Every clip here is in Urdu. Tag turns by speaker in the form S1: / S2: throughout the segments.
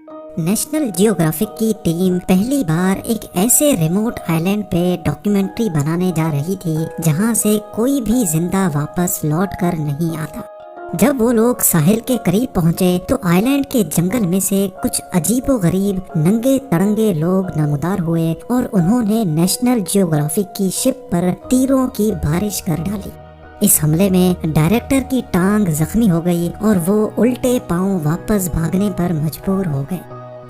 S1: نیشنل جیوگرافک کی ٹیم پہلی بار ایک ایسے ریموٹ آئلینڈ پہ ڈاکیومنٹری بنانے جا رہی تھی جہاں سے کوئی بھی زندہ واپس لوٹ کر نہیں آتا۔ جب وہ لوگ ساحل کے قریب پہنچے تو آئلینڈ کے جنگل میں سے کچھ عجیب و غریب ننگے تڑنگے لوگ نمودار ہوئے اور انہوں نے نیشنل جیوگرافک کی شپ پر تیروں کی بارش کر ڈالی۔ اس حملے میں ڈائریکٹر کی ٹانگ زخمی ہو گئی اور وہ الٹے پاؤں واپس بھاگنے پر مجبور ہو گئے۔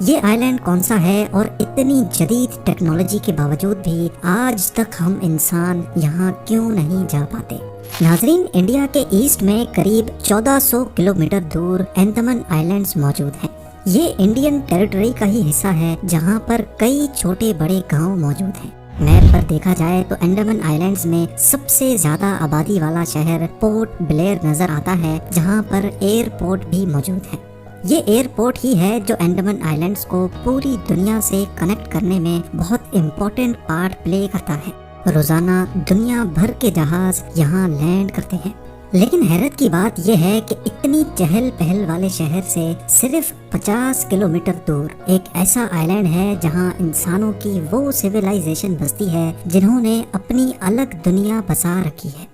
S1: یہ آئلینڈ کون سا ہے اور اتنی جدید ٹیکنالوجی کے باوجود بھی آج تک ہم انسان یہاں کیوں نہیں جا پاتے؟ ناظرین، انڈیا کے ایسٹ میں قریب 1400 کلومیٹر دور انڈمان آئلینڈز موجود ہیں۔ یہ انڈین ٹیریٹری کا ہی حصہ ہے جہاں پر کئی چھوٹے بڑے گاؤں موجود ہیں۔ میپ پر دیکھا جائے تو انڈمان آئلینڈز میں سب سے زیادہ آبادی والا شہر پورٹ بلیئر نظر آتا ہے، جہاں پر ایئرپورٹ بھی موجود ہے۔ یہ ایئرپورٹ ہی ہے جو انڈمان آئلینڈز کو پوری دنیا سے کنیکٹ کرنے میں بہت امپورٹنٹ پارٹ پلے کرتا ہے۔ روزانہ دنیا بھر کے جہاز یہاں لینڈ کرتے ہیں۔ لیکن حیرت کی بات یہ ہے کہ اتنی چہل پہل والے شہر سے صرف 50 کلومیٹر دور ایک ایسا آئلینڈ ہے جہاں انسانوں کی وہ سویلائزیشن بستی ہے جنہوں نے اپنی الگ دنیا بسا رکھی ہے۔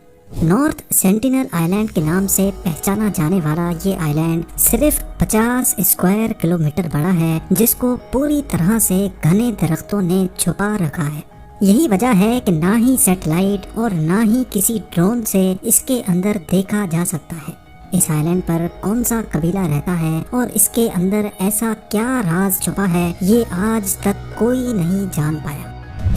S1: نارتھ سینٹینل آئلینڈ کے نام سے پہچانا جانے والا یہ آئلینڈ صرف 50 اسکوائر کلومیٹر بڑا ہے، جس کو پوری طرح سے گھنے درختوں نے چھپا رکھا ہے۔ یہی وجہ ہے کہ نہ ہی سیٹلائٹ اور نہ ہی کسی ڈرون سے اس کے اندر دیکھا جا سکتا ہے۔ اس آئلینڈ پر کون سا قبیلہ رہتا ہے اور اس کے اندر ایسا کیا راز چھپا ہے، یہ آج تک کوئی نہیں جان پایا۔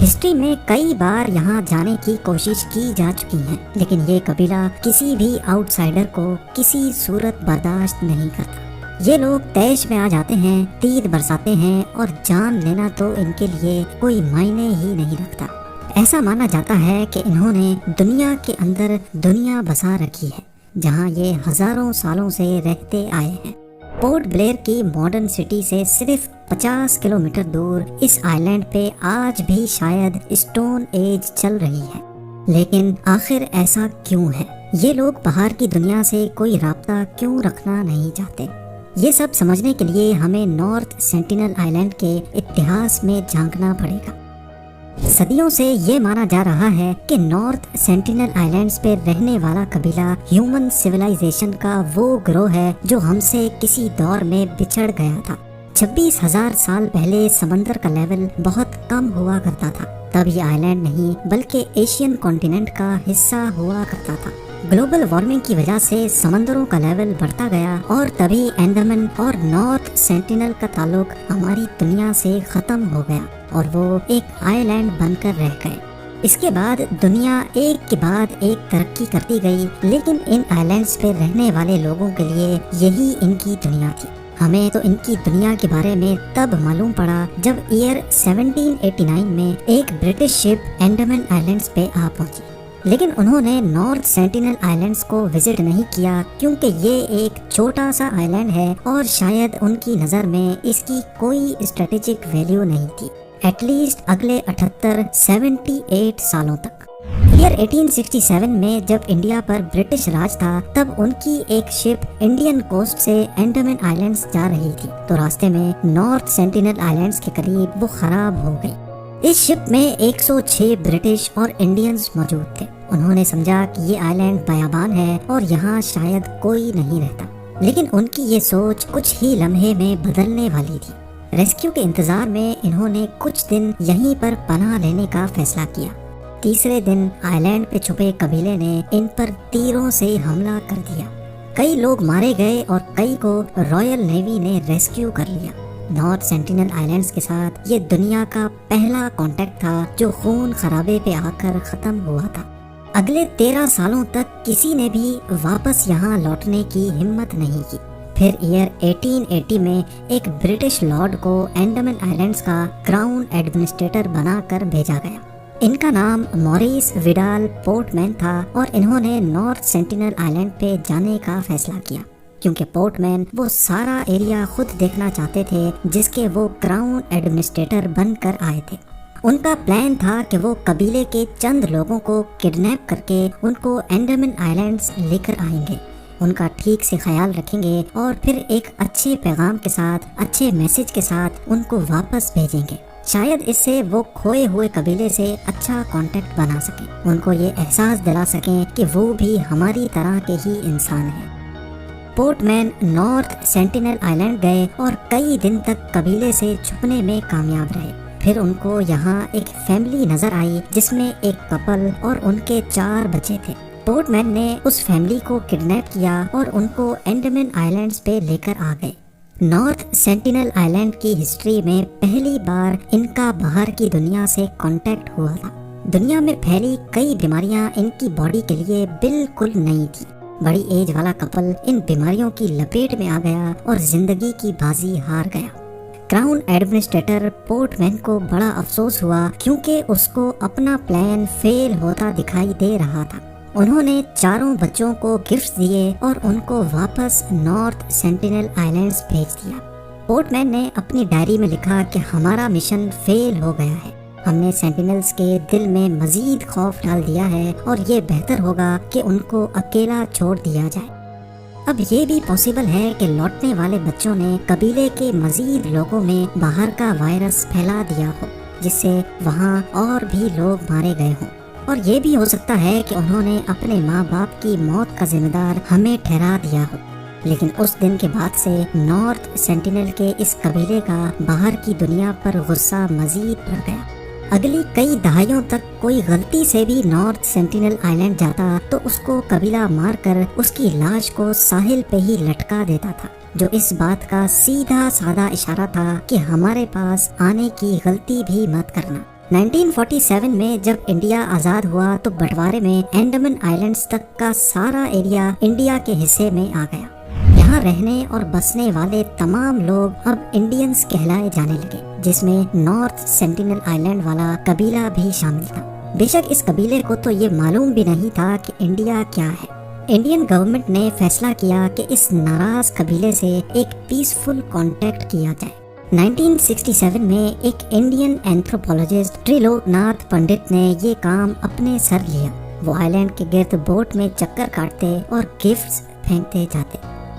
S1: ہسٹری میں کئی بار یہاں جانے کی کوشش کی جا چکی ہے، لیکن یہ قبیلہ کسی بھی آؤٹ سائڈر کو کسی صورت برداشت نہیں کرتا۔ یہ لوگ تیش میں آ جاتے ہیں، تیر برساتے ہیں اور جان لینا تو ان کے لیے کوئی معنی ہی نہیں رکھتا۔ ایسا مانا جاتا ہے کہ انہوں نے دنیا کے اندر دنیا بسا رکھی ہے جہاں یہ ہزاروں سالوں سے رہتے آئے ہیں۔ پورٹ بلیئر کی ماڈرن سٹی سے صرف 50 کلومیٹر دور اس آئلینڈ پہ آج بھی شاید اسٹون ایج چل رہی ہے۔ لیکن آخر ایسا کیوں ہے؟ یہ لوگ باہر کی دنیا سے کوئی رابطہ کیوں رکھنا نہیں چاہتے؟ یہ سب سمجھنے کے لیے ہمیں نارتھ سینٹینل آئلینڈ کے اتہاس میں جھانکنا پڑے گا۔ صدیوں سے یہ مانا جا رہا ہے کہ نارتھ سینٹینل آئلینڈز پہ رہنے والا قبیلہ ہیومن سویلائزیشن کا وہ گروہ ہے جو ہم سے کسی دور میں بچھڑ گیا تھا۔ 26,000 سال پہلے سمندر کا لیول بہت کم ہوا کرتا تھا، تب یہ آئلینڈ نہیں بلکہ ایشین کانٹیننٹ کا حصہ ہوا کرتا تھا۔ گلوبل وارمنگ کی وجہ سے سمندروں کا لیول بڑھتا گیا اور تبھی انڈمان اور نارتھ سینٹینل کا تعلق ہماری دنیا سے ختم ہو گیا اور وہ ایک آئی لینڈ بن کر رہ گئے۔ اس کے بعد دنیا ایک کے بعد ایک ترقی کرتی گئی، لیکن ان آئی لینڈز پہ رہنے والے لوگوں کے لیے یہی ان کی دنیا تھی۔ ہمیں تو ان کی دنیا کے بارے میں تب معلوم پڑا جب ایئر 1789 میں ایک برٹش شپ انڈمان آئلینڈز پہ آ پہنچی، لیکن انہوں نے نارتھ سینٹینل آئلینڈز کو وزٹ نہیں کیا کیونکہ یہ ایک چھوٹا سا آئلینڈ ہے اور شاید ان کی نظر میں اس کی کوئی اسٹریٹجک ویلیو نہیں تھی، ایٹ لیسٹ اگلے 78 سالوں تک۔ ایئر 1867 میں جب انڈیا پر برٹش راج تھا، تب ان کی ایک شپ انڈین کوسٹ سے انڈمان آئلینڈز جا رہی تھی تو راستے میں نارتھ سینٹینل آئلینڈز کے قریب وہ خراب ہو گئی۔ اس شپ میں 106 برٹش اور انڈینز موجود تھے۔ انہوں نے سمجھا کہ یہ آئی لینڈ بیابان ہے اور یہاں شاید کوئی نہیں رہتا، لیکن ان کی یہ سوچ کچھ ہی لمحے میں بدلنے والی تھی۔ ریسکیو کے انتظار میں انہوں نے کچھ دن یہیں پر پناہ لینے کا فیصلہ کیا۔ تیسرے دن آئی لینڈ پہ چھپے قبیلے نے ان پر تیروں سے حملہ کر دیا۔ کئی لوگ مارے گئے اور کئی کو رائل نیوی نے ریسکیو کر لیا۔ نارتھ سینٹینل آئلینڈز کے ساتھ یہ دنیا کا پہلا کانٹیکٹ تھا جو خون خرابے پہ آ کر ختم ہوا تھا۔ اگلے 13 سالوں تک کسی نے بھی واپس یہاں لوٹنے کی ہمت نہیں کی۔ پھر ایئر 1880 میں ایک برٹش لارڈ کو انڈمان آئلینڈز کا کراؤن ایڈمنسٹریٹر بنا کر بھیجا گیا۔ ان کا نام موریس ویڈال پورٹ مین تھا اور انہوں نے نارتھ سینٹینل آئلینڈ پہ جانے کا فیصلہ کیا کیونکہ پورٹ مین وہ سارا ایریا خود دیکھنا چاہتے تھے جس کے وہ کراؤن ایڈمنسٹریٹر بن کر آئے تھے۔ ان کا پلان تھا کہ وہ قبیلے کے چند لوگوں کو کڈنیپ کر کے ان کو انڈمان آئلینڈز لے کر آئیں گے۔ ان کا ٹھیک سے خیال رکھیں گے اور پھر ایک اچھے پیغام کے ساتھ، اچھے میسج کے ساتھ ان کو واپس بھیجیں گے۔ شاید اس سے وہ کھوئے ہوئے قبیلے سے اچھا کانٹیکٹ بنا سکیں، ان کو یہ احساس دلا سکیں کہ وہ بھی ہماری طرح کے ہی انسان ہیں۔ پورٹ مین نارتھ سینٹینل آئلینڈ گئے اور کئی دن تک قبیلے سے چھپنے میں کامیاب رہے۔ پھر ان کو یہاں ایک فیملی نظر آئی جس میں ایک کپل اور ان کے 4 بچے تھے۔ پورٹ مین نے اس فیملی کو کڈنیپ کیا اور ان کو انڈمان آئلینڈز پہ لے کر آ گئے۔ نارتھ سینٹینل آئلینڈ کی ہسٹری میں پہلی بار ان کا باہر کی دنیا سے کانٹیکٹ ہوا تھا۔ دنیا میں پھیلی کئی بیماریاں ان کی باڈی کے لیے بالکل نئی تھی۔ بڑی ایج والا کپل ان بیماریوں کی لپیٹ میں آ گیا اور زندگی کی بازی ہار گیا۔ کراؤن ایڈمنسٹریٹر پورٹ مین کو بڑا افسوس ہوا کیونکہ اس کو اپنا پلان فیل ہوتا دکھائی دے رہا تھا۔ انہوں نے 4 بچوں کو گفٹس دیے اور ان کو واپس نارتھ سینٹینل آئلینڈز بھیج دیا۔ پورٹ مین نے اپنی ڈائری میں لکھا کہ ہمارا مشن فیل ہو گیا ہے، ہم نے سینٹینلز کے دل میں مزید خوف ڈال دیا ہے اور یہ بہتر ہوگا کہ ان کو اکیلا چھوڑ دیا جائے۔ اب یہ بھی پاسبل ہے کہ لوٹنے والے بچوں نے قبیلے کے مزید لوگوں میں باہر کا وائرس پھیلا دیا ہو، جس سے وہاں اور بھی لوگ مارے گئے ہوں، اور یہ بھی ہو سکتا ہے کہ انہوں نے اپنے ماں باپ کی موت کا ذمہ دار ہمیں ٹھہرا دیا ہو۔ لیکن اس دن کے بعد سے نارتھ سینٹینل کے اس قبیلے کا باہر کی دنیا پر غصہ مزید بڑھ گیا۔ اگلی کئی دہائیوں تک کوئی غلطی سے بھی نارتھ سینٹینل آئلینڈ جاتا تو اس کو قبیلہ مار کر اس کی لاش کو ساحل پہ ہی لٹکا دیتا تھا، جو اس بات کا سیدھا سادہ اشارہ تھا کہ ہمارے پاس آنے کی غلطی بھی مت کرنا۔ 1947 میں جب انڈیا آزاد ہوا تو بٹوارے میں انڈمان آئلینڈز تک کا سارا ایریا انڈیا کے حصے میں آ گیا۔ یہاں رہنے اور بسنے والے تمام لوگ اب انڈینز کہلائے جانے لگے، جس میں نارتھ سینٹینل آئلینڈ والا قبیلہ بھی شامل تھا۔ بے شک اس قبیلے کو تو یہ معلوم بھی نہیں تھا کہ انڈیا کیا ہے۔ انڈین گورنمنٹ نے فیصلہ کیا کہ اس ناراض قبیلے سے ایک پیسفل کانٹیکٹ کیا جائے۔ 1967 میں ایک انڈین اینتھروپولوجسٹ تریلوک ناتھ پنڈت نے یہ کام اپنے سر لیا۔ وہ آئلینڈ کے گرد بوٹ میں چکر کاٹتے اور گفٹس پھینکتے جاتے۔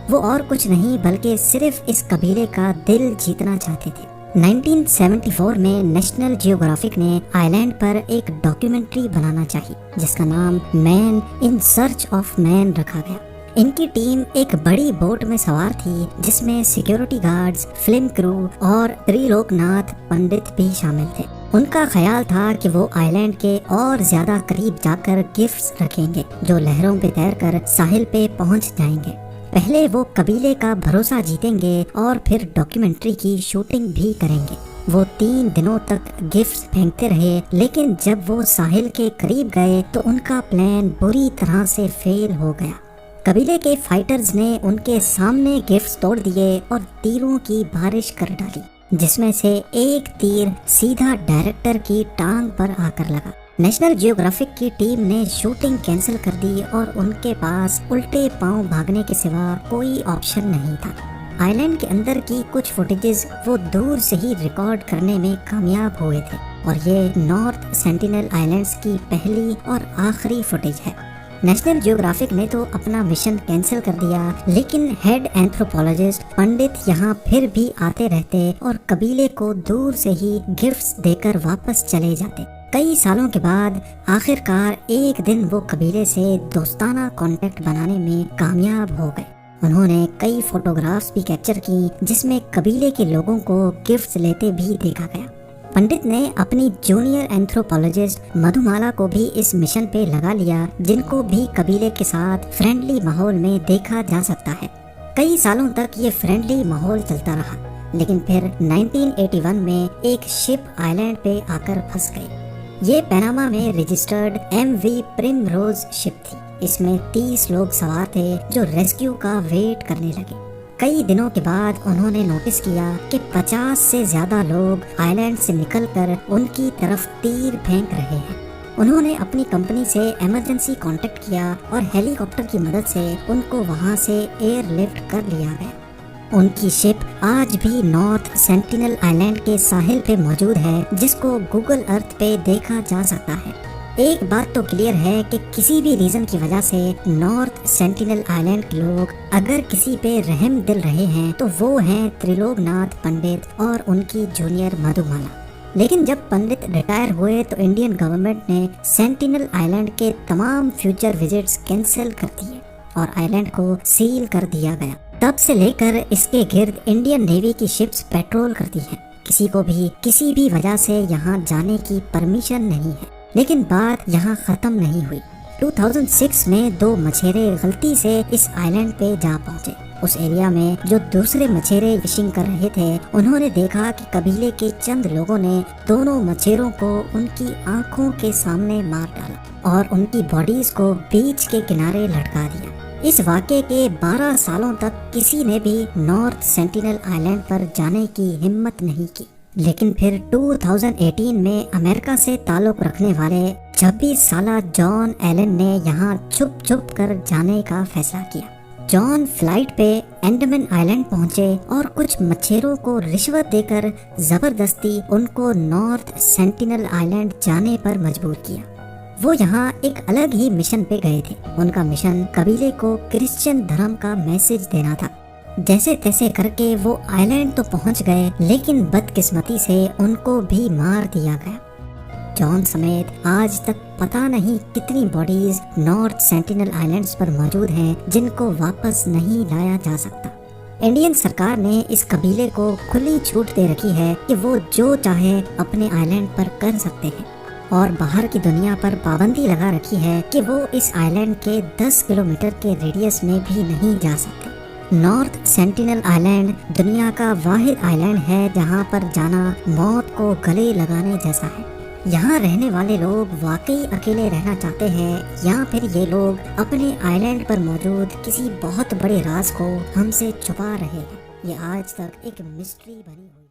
S1: وہ اور کچھ نہیں بلکہ صرف اس قبیلے کا دل جیتنا چاہتے تھے۔ 1974 میں نیشنل جیوگرافک نے آئلینڈ پر ایک ڈاکیومنٹری بنانا چاہی جس کا نام مین ان سرچ آف مین رکھا گیا۔ ان کی ٹیم ایک بڑی بوٹ میں سوار تھی جس میں سیکیورٹی گارڈز، فلم کرو اور تریلوک ناتھ پنڈت بھی شامل تھے۔ ان کا خیال تھا کہ وہ آئلینڈ کے اور زیادہ قریب جا کر گفٹس رکھیں گے جو لہروں پہ تیر کر ساحل پہ پہنچ جائیں گے۔ پہلے وہ قبیلے کا بھروسہ جیتیں گے اور پھر ڈاکیومنٹری کی شوٹنگ بھی کریں گے۔ وہ 3 دنوں تک گفٹس پھینکتے رہے، لیکن جب وہ ساحل کے قریب گئے تو ان کا پلان بری طرح سے فیل ہو گیا۔ قبیلے کے فائٹرز نے ان کے سامنے گفٹس توڑ دیے اور تیروں کی بارش کر ڈالی، جس میں سے ایک تیر سیدھا ڈائریکٹر کی ٹانگ پر آ کر لگا۔ نیشنل جیوگرافک کی ٹیم نے شوٹنگ کینسل کر دی اور ان کے پاس الٹے پاؤں بھاگنے کے سوا کوئی آپشن نہیں تھا۔ آئلینڈ کے اندر کی کچھ فوٹیجز وہ دور سے ہی ریکارڈ کرنے میں کامیاب ہوئے تھے، اور یہ نارتھ سینٹینل آئلینڈز کی پہلی اور آخری فوٹیج ہے۔ نیشنل جیوگرافک نے تو اپنا مشن کینسل کر دیا، لیکن ہیڈ اینتھروپولوجسٹ پنڈت یہاں پھر بھی آتے رہتے اور قبیلے کو دور سے ہی گفٹس دے کر واپس چلے جاتے۔ کئی سالوں کے بعد آخر کار ایک دن وہ قبیلے سے دوستانہ کانٹیکٹ بنانے میں کامیاب ہو گئے۔ انہوں نے کئی فوٹوگرافز بھی کیپچر کی جس میں قبیلے کے لوگوں کو گفٹس لیتے بھی دیکھا گیا۔ پنڈت نے اپنی جونیئر اینتھروپولوجسٹ مدھومالا کو بھی اس مشن پہ لگا لیا، جن کو بھی قبیلے کے ساتھ فرینڈلی ماحول میں دیکھا جا سکتا ہے۔ کئی سالوں تک یہ فرینڈلی ماحول چلتا رہا، لیکن پھر 1981 میں ایک شپ آئلینڈ پہ آ کر پھنس گئی۔ یہ پیناما میں رجسٹرڈ MV پرمروز شپ تھی۔ اس میں 30 لوگ سوار تھے جو ریسکیو کا ویٹ کرنے لگے۔ کئی دنوں کے بعد انہوں نے نوٹس کیا کہ 50 سے زیادہ لوگ آئلینڈ سے نکل کر ان کی طرف تیر پھینک رہے ہیں۔ انہوں نے اپنی کمپنی سے ایمرجنسی کانٹیکٹ کیا اور ہیلی کاپٹر کی مدد سے ان کو وہاں سے ایئر لفٹ کر لیا گیا۔ ان کی شپ آج بھی نارتھ سینٹینل آئلینڈ کے ساحل پہ موجود ہے، جس کو گوگل ارتھ پہ دیکھا جا سکتا ہے۔ ایک بات تو کلیئر ہے کہ کسی بھی ریزن کی وجہ سے نارتھ سینٹینل آئلینڈ کے لوگ اگر کسی پہ رحم دل رہے ہیں تو وہ ہیں تریلوک ناتھ پنڈت اور ان کی جونیئر مدھومالا۔ لیکن جب پنڈت ریٹائر ہوئے تو انڈین گورنمنٹ نے سینٹینل آئلینڈ کے تمام فیوچر وزٹس کینسل کر دیے اور آئلینڈ کو سیل کر دیا گیا۔ تب سے لے کر اس کے گرد انڈین نیوی کی شپس پیٹرول کرتی ہیں، کسی کو بھی کسی بھی وجہ سے یہاں جانے کی پرمیشن نہیں ہے۔ لیکن بات یہاں ختم نہیں ہوئی۔ 2006 میں 2 مچھیرے غلطی سے اس آئلینڈ پہ جا پہنچے۔ اس ایریا میں جو دوسرے مچھیرے فشنگ کر رہے تھے انہوں نے دیکھا کہ قبیلے کے چند لوگوں نے دونوں مچھیروں کو ان کی آنکھوں کے سامنے مار ڈالا اور ان کی باڈیز کو بیچ کے کنارے لٹکا دیا۔ اس واقعے کے 12 سالوں تک کسی نے بھی نارتھ سینٹینل آئلینڈ پر جانے کی ہمت نہیں کی۔ لیکن پھر 2018 میں امریکہ سے تعلق رکھنے والے 26 سالہ جان ایلن نے یہاں چھپ چھپ کر جانے کا فیصلہ کیا۔ جان فلائٹ پہ انڈمان آئلینڈ پہنچے اور کچھ مچھیروں کو رشوت دے کر زبردستی ان کو نارتھ سینٹینل آئلینڈ جانے پر مجبور کیا۔ وہ یہاں ایک الگ ہی مشن پہ گئے تھے۔ ان کا مشن قبیلے کو کرسچن دھرم کا میسج دینا تھا۔ جیسے تیسے کر کے وہ آئلینڈ تو پہنچ گئے لیکن بدقسمتی سے ان کو بھی مار دیا گیا۔ جان سمیت آج تک پتہ نہیں کتنی باڈیز نارتھ سینٹینل آئلینڈز پر موجود ہیں جن کو واپس نہیں لایا جا سکتا۔ انڈین سرکار نے اس قبیلے کو کھلی چھوٹ دے رکھی ہے کہ وہ جو چاہے اپنے آئلینڈ پر کر سکتے ہیں اور باہر کی دنیا پر پابندی لگا رکھی ہے کہ وہ اس آئلینڈ کے 10 کلومیٹر کے ریڈیس میں بھی نہیں جا سکتے۔ نارتھ سینٹینل آئلینڈ دنیا کا واحد آئلینڈ ہے جہاں پر جانا موت کو گلے لگانے جیسا ہے۔ یہاں رہنے والے لوگ واقعی اکیلے رہنا چاہتے ہیں یا پھر یہ لوگ اپنے آئلینڈ پر موجود کسی بہت بڑے راز کو ہم سے چھپا رہے ہیں؟ یہ آج تک ایک مسٹری بنی ہوئی